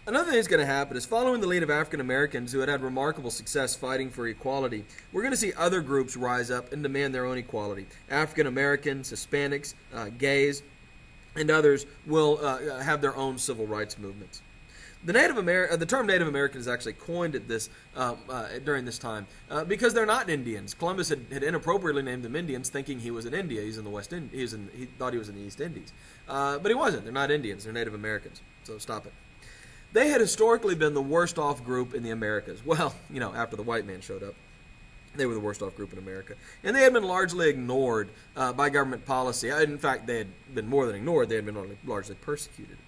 Another thing that's going to happen is following the lead of African Americans who had remarkable success fighting for equality, we're going to see other groups rise up and demand their own equality. African Americans, Hispanics, gays, and others will have their own civil rights movements. The term Native American is actually coined at this during this time because they're not Indians. Columbus had inappropriately named them Indians, thinking he was in India. He's in the West Indies. He thought he was in the East Indies, but he wasn't. They're not Indians. They're Native Americans. So stop it. They had historically been the worst off group in the Americas. Well, after the white man showed up, they were the worst off group in America. And they had been largely ignored by government policy. In fact, they had been more than ignored. They had been largely persecuted.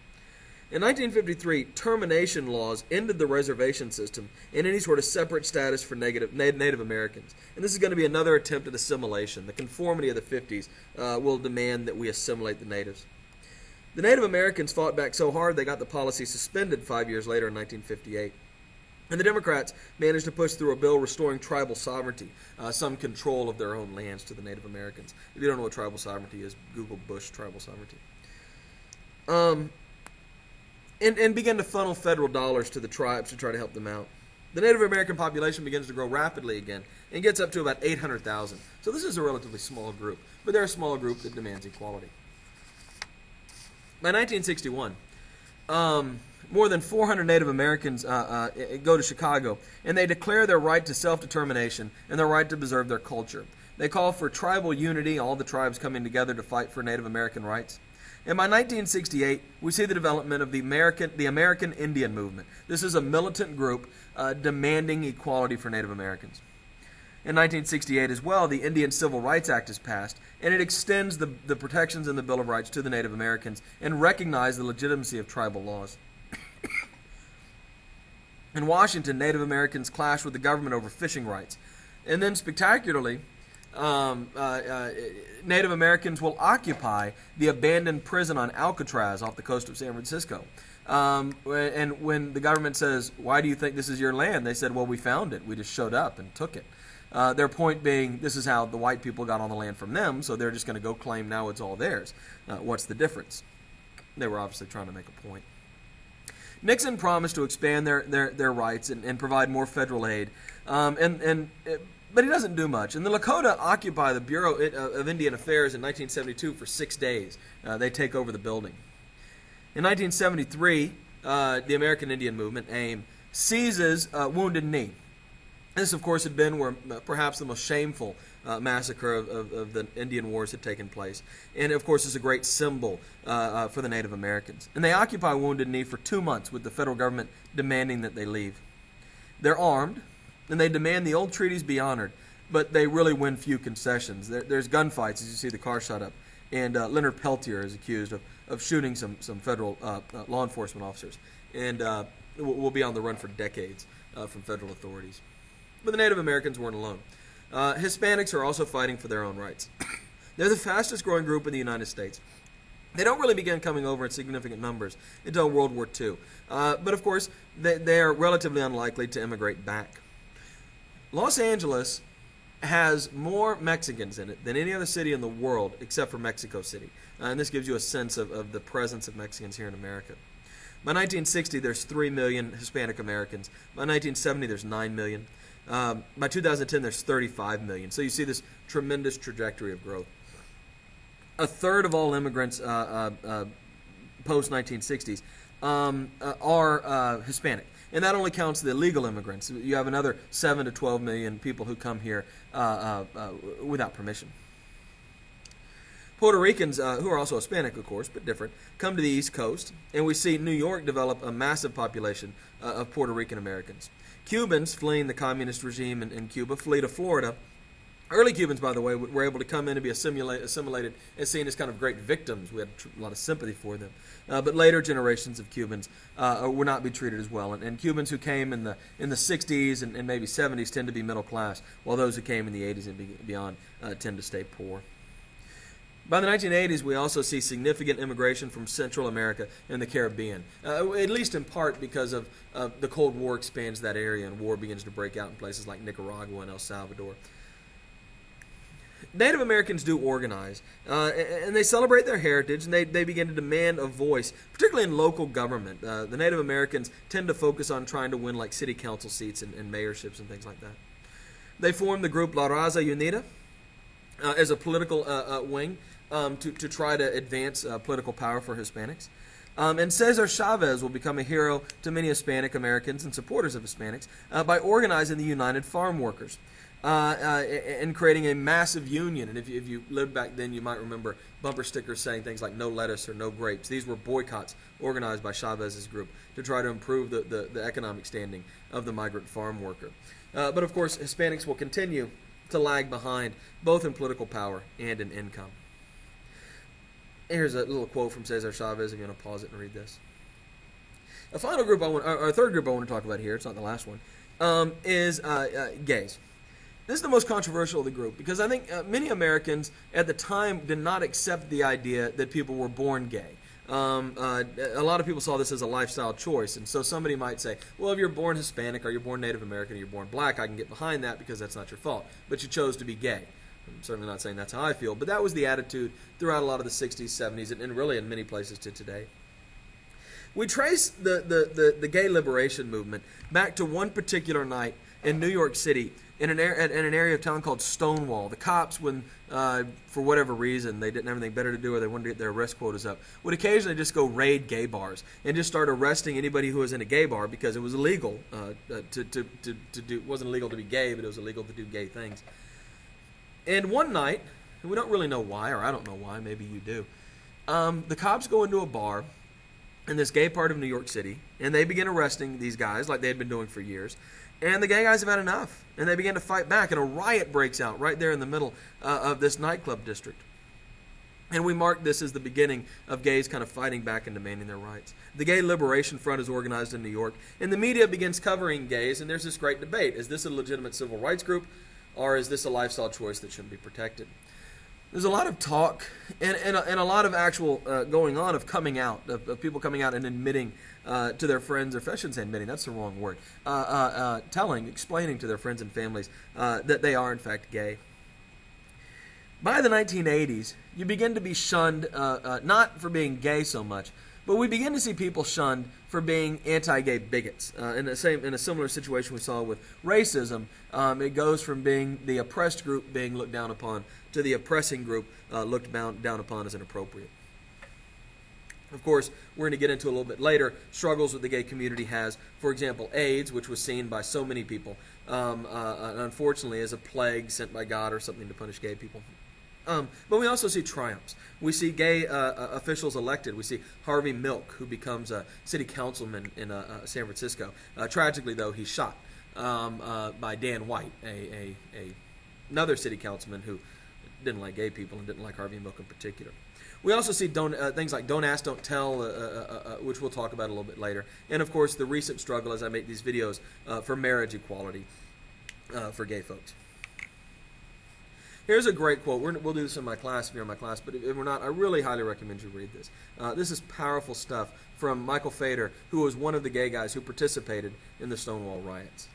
In 1953, termination laws ended the reservation system and any sort of separate status for Native Americans. And this is going to be another attempt at assimilation. The conformity of the 50s will demand that we assimilate the natives. The Native Americans fought back so hard they got the policy suspended 5 years later in 1958. And the Democrats managed to push through a bill restoring tribal sovereignty, some control of their own lands to the Native Americans. If you don't know what tribal sovereignty is, Google Bush tribal sovereignty. And began to funnel federal dollars to the tribes to try to help them out. The Native American population begins to grow rapidly again and gets up to about 800,000. So this is a relatively small group, but they're a small group that demands equality. By 1961, more than 400 Native Americans go to Chicago, and they declare their right to self-determination and their right to preserve their culture. They call for tribal unity, all the tribes coming together to fight for Native American rights. And by 1968, we see the development of the American Indian movement. This is a militant group demanding equality for Native Americans. In 1968 as well, the Indian Civil Rights Act is passed, and it extends the protections in the Bill of Rights to the Native Americans and recognizes the legitimacy of tribal laws. In Washington, Native Americans clash with the government over fishing rights. And then spectacularly, Native Americans will occupy the abandoned prison on Alcatraz off the coast of San Francisco. And when the government says, "Why do you think this is your land?" they said, "Well, we found it. We just showed up and took it." Their point being, this is how the white people got on the land from them, so they're just going to go claim now it's all theirs. What's the difference? They were obviously trying to make a point. Nixon promised to expand their rights and provide more federal aid, but he doesn't do much. And the Lakota occupy the Bureau of Indian Affairs in 1972 for 6 days. They take over the building. In 1973, the American Indian Movement, AIM, seizes Wounded Knee. This, of course, had been where perhaps the most shameful massacre of the Indian Wars had taken place. And, of course, is a great symbol for the Native Americans. And they occupy Wounded Knee for 2 months with the federal government demanding that they leave. They're armed, and they demand the old treaties be honored, but they really win few concessions. There's gunfights, as you see the car shot up, and Leonard Peltier is accused of shooting some federal law enforcement officers, and will be on the run for decades from federal authorities. But the Native Americans weren't alone. Hispanics are also fighting for their own rights. They're the fastest growing group in the United States. They don't really begin coming over in significant numbers until World War II. But of course, they are relatively unlikely to immigrate back. Los Angeles has more Mexicans in it than any other city in the world except for Mexico City. And this gives you a sense of the presence of Mexicans here in America. By 1960, there's 3 million Hispanic Americans. By 1970, there's 9 million. By 2010, there's 35 million. So you see this tremendous trajectory of growth. A third of all immigrants post-1960s are Hispanic. And that only counts the illegal immigrants. You have another 7 to 12 million people who come here without permission. Puerto Ricans, who are also Hispanic, of course, but different, come to the East Coast, and we see New York develop a massive population of Puerto Rican Americans. Cubans fleeing the communist regime in Cuba flee to Florida. Early Cubans, by the way, were able to come in and be assimilated and seen as kind of great victims. We had a lot of sympathy for them. But later generations of Cubans would not be treated as well. And Cubans who came in the 60s and maybe 70s tend to be middle class, while those who came in the 80s and beyond tend to stay poor. By the 1980s, we also see significant immigration from Central America and the Caribbean, at least in part because of the Cold War expands that area and war begins to break out in places like Nicaragua and El Salvador. Native Americans do organize, and they celebrate their heritage, and they begin to demand a voice, particularly in local government. The Native Americans tend to focus on trying to win like city council seats and mayorships and things like that. They form the group La Raza Unida as a political wing to try to advance political power for Hispanics. And Cesar Chavez will become a hero to many Hispanic Americans and supporters of Hispanics by organizing the United Farm Workers and creating a massive union. And if you lived back then, you might remember bumper stickers saying things like "No lettuce" or "No grapes." These were boycotts organized by Chavez's group to try to improve the economic standing of the migrant farm worker. But of course, Hispanics will continue to lag behind both in political power and in income. Here's a little quote from Cesar Chavez. I'm going to pause it and read this. A final group our third group I want to talk about here, it's not the last one, is gays. This is the most controversial of the group because I think many Americans at the time did not accept the idea that people were born gay. A lot of people saw this as a lifestyle choice, and so somebody might say, well, if you're born Hispanic or you're born Native American or you're born black, I can get behind that because that's not your fault. But you chose to be gay. I'm certainly not saying that's how I feel, but that was the attitude throughout a lot of the 60s, 70s, and really in many places to today. We trace the gay liberation movement back to one particular night in New York City in an area of town called Stonewall. The cops, when for whatever reason they didn't have anything better to do or they wanted to get their arrest quotas up, would occasionally just go raid gay bars and just start arresting anybody who was in a gay bar because it was illegal to do. It wasn't illegal to be gay, but it was illegal to do gay things. And one night, and we don't really know why, or I don't know why, maybe you do, the cops go into a bar in this gay part of New York City, and they begin arresting these guys like they had been doing for years. And the gay guys have had enough, and they begin to fight back, and a riot breaks out right there in the middle of this nightclub district. And we mark this as the beginning of gays kind of fighting back and demanding their rights. The Gay Liberation Front is organized in New York, and the media begins covering gays, and there's this great debate. Is this a legitimate civil rights group, or is this a lifestyle choice that shouldn't be protected? There's a lot of talk and a lot of actual going on of coming out, of people coming out and admitting to their friends, or I shouldn't say admitting, that's the wrong word, explaining to their friends and families that they are in fact gay. By the 1980s, you begin to be shunned, not for being gay so much, but we begin to see people shunned for being anti-gay bigots. In a similar situation we saw with racism, it goes from being the oppressed group being looked down upon to the oppressing group looked down upon as inappropriate. Of course, we're going to get into a little bit later struggles that the gay community has. For example, AIDS, which was seen by so many people, unfortunately, as a plague sent by God or something to punish gay people. But we also see triumphs. We see gay officials elected. We see Harvey Milk, who becomes a city councilman in San Francisco. Tragically, though, he's shot by Dan White, another city councilman who didn't like gay people and didn't like Harvey Milk in particular. We also see things like Don't Ask, Don't Tell, which we'll talk about a little bit later. And, of course, the recent struggle, as I make these videos, for marriage equality for gay folks. Here's a great quote. We'll do this in my class, if you're in my class, but if we're not, I really highly recommend you read this. This is powerful stuff from Michael Fader, who was one of the gay guys who participated in the Stonewall riots.